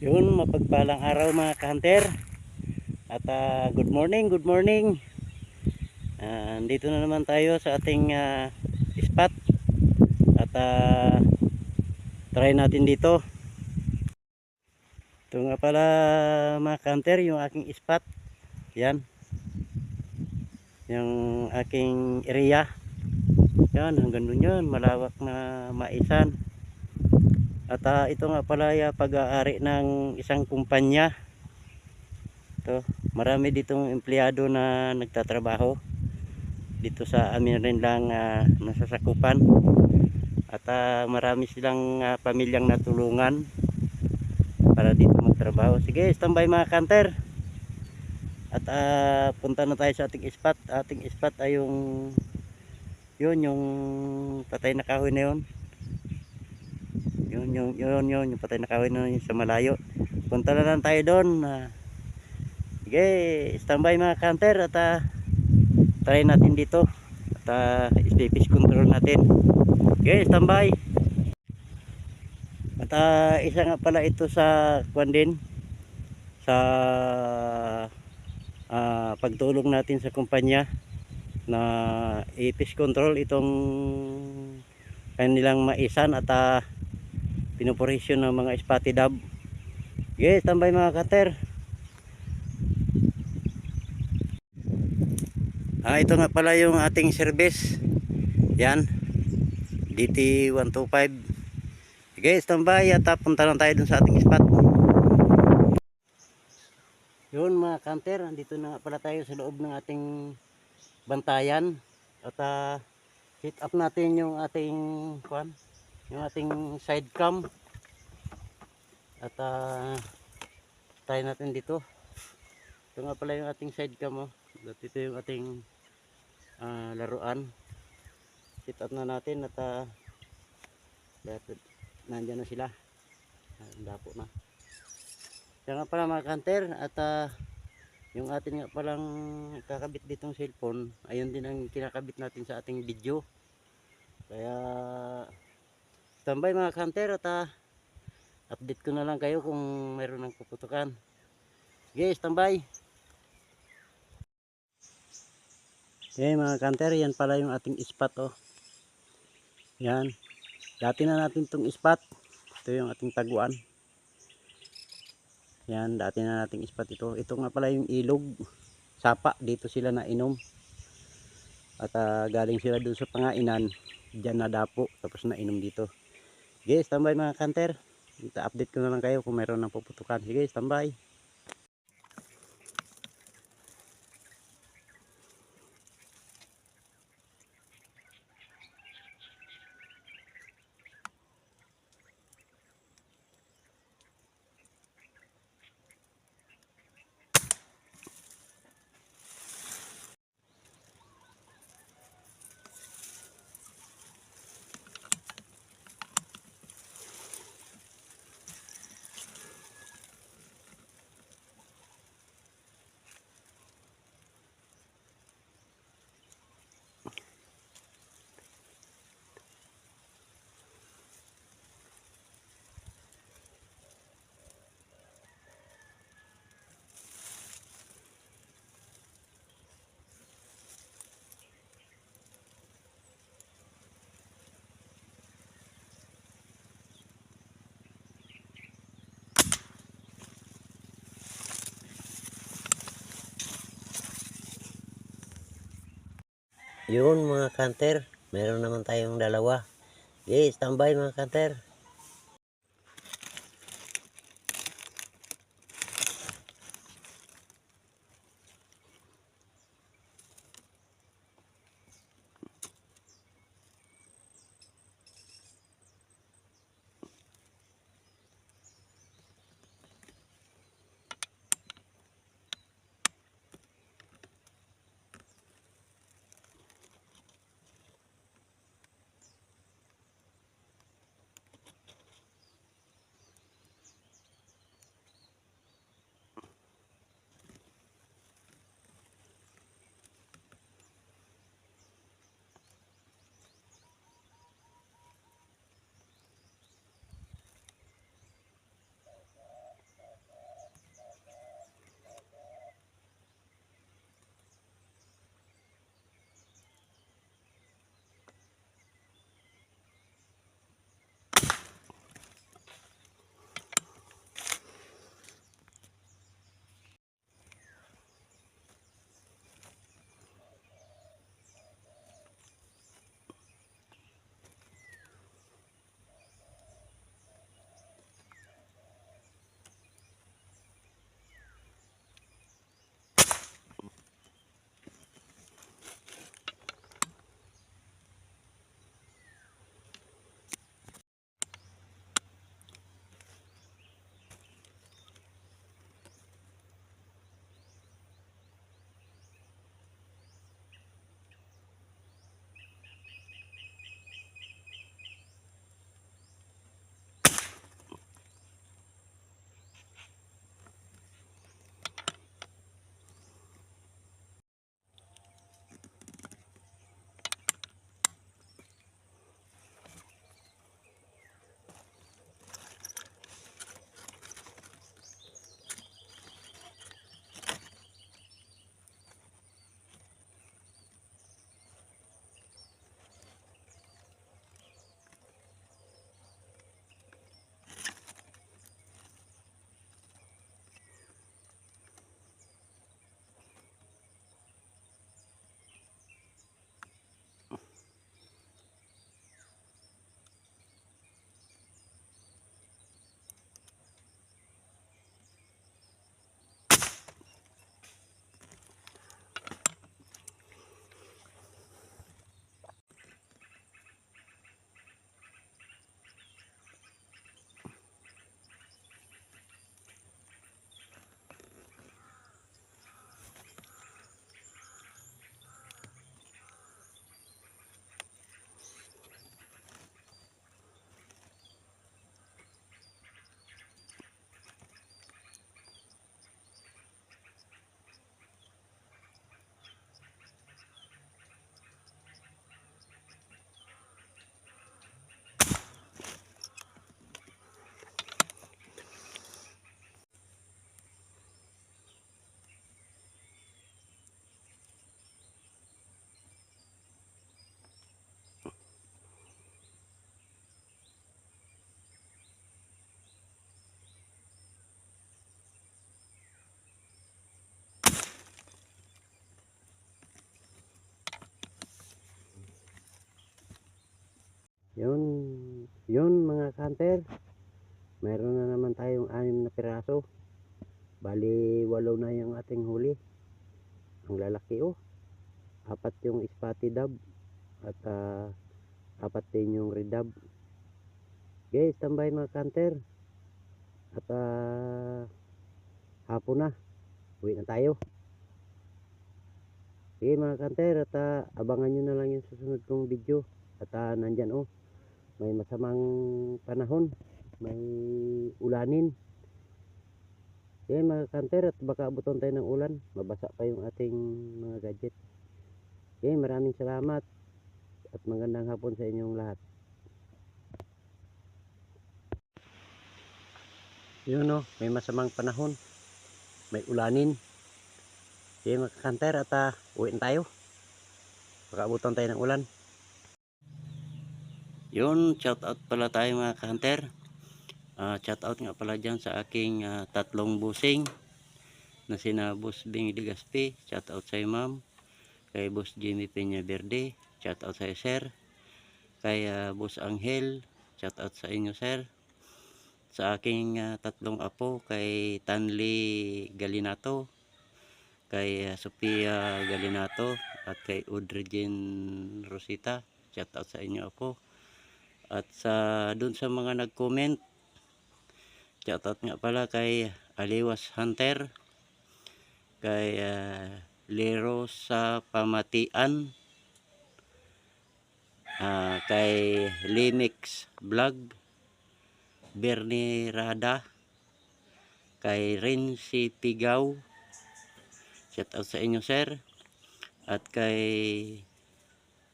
Yun, mapagpalang araw mga ka-hunter. At good morning, good morning. Dito na naman tayo sa ating spot. At try natin dito. Ito nga pala mga ka-hunter, yung aking spot. Yan. Yung aking area. Yan, hanggang dun yun. Malawak na maisan. At ito nga pala pag-aari ng isang kumpanya. Ito, marami ditong empleyado na nagtatrabaho dito sa amin rin lang nasasakupan. At marami silang pamilyang natulungan para dito magtrabaho. Sige, standby mga kanter. At punta na tayo sa ating spot. Ating spot ay yung patay na kahoy na yun. Yung patay na kahoy na yun sa malayo. Punta na lang tayo doon. Sige, standby mga kanter. At try natin dito. At space control natin. Sige, standby. At isa nga pala ito sa kwan din, sa pagtulong natin sa kumpanya na i-fish control itong kanilang maisan at pinoporisyon ng mga spotted dab. Okay, standby mga cutter. Ito nga pala yung ating service. Yan, DT125. Okay, standby at punta lang tayo dun sa ating spot. Yun mga kanter, andito na nga pala tayo sa loob ng ating bantayan. At hit up natin yung ating side cam. At tayo natin dito. Ito nga pala yung ating side cam. Ito yung ating laruan. Hit up na natin at nandyan na sila. Dapo na. Kaya nga pala mga kanter, at yung atin nga palang kakabit ditong cellphone, ayun din ang kinakabit natin sa ating video. Kaya standby mga kanter at update ko na lang kayo kung mayroon ng puputukan. Okay, standby. Okay mga kanter, yan pala yung ating spot. Yan, dati na natin itong spot. Ito yung ating taguan. Yan, dati na nating spot ito. Ito nga pala yung ilog. Sapa, dito sila nainom. At galing sila doon sa pangainan. Diyan nadapo, tapos nainom dito. Sige, standby mga kanter. Update ko na lang kayo kung mayroon ng puputukan. Sige, standby. Yun mga kanter, meron naman tayong dalawa. Okay, standby mga kanter. hunter, mayroon na naman tayong 6 na piraso. Bali 8 na yung ating huli. Ang lalaki oh. 4 yung spotted dab at 4 din yung red dab. Okay, standby mga hunter. At hapon na. Uwi na tayo. Sige mga hunter, at abangan nyo na lang yung susunod kong video. At nandyan oh, may masamang panahon, may ulanin. Okay mga hunter, at baka abuton tayo ng ulan, mabasa pa yung ating mga gadget. Okay, maraming salamat at magandang hapon sa inyong lahat. Yun oh, may masamang panahon, may ulanin. Okay mga hunter, at uwi na tayo, baka abuton tayo ng ulan. Yun, shout out pala tayo mga hunter. Shout out nga pala dyan sa aking 3 busing na sina Boss Bing Ligaspi. Shout out sa ma'am. Kay Boss Jimmy Peña Verde. Shout out sa sir. Kay Boss Angel. Shout out sa inyo sir. Sa aking 3 apo, kay Tanli Galinato, kay Sophia Galinato, at kay Audrey Jean Rosita. Shout out sa inyo apo. At dun sa mga nag-comment, shoutout nga pala kay Aliwas Hunter, kay Lero sa Pamatian, kay Limix Vlog, Bernie Rada, kay Renzi Pigaw. Shoutout sa inyo sir. At kay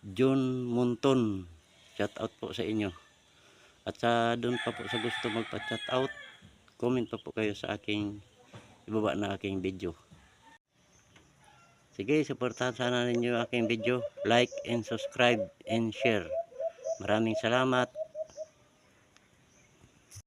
John Munton. Shoutout po sa inyo. At doon pa po sa gusto magpa-shoutout, comment pa po kayo sa aking ibaba na aking video. Sige, suportahan sana ninyo aking video. Like and subscribe and share. Maraming salamat.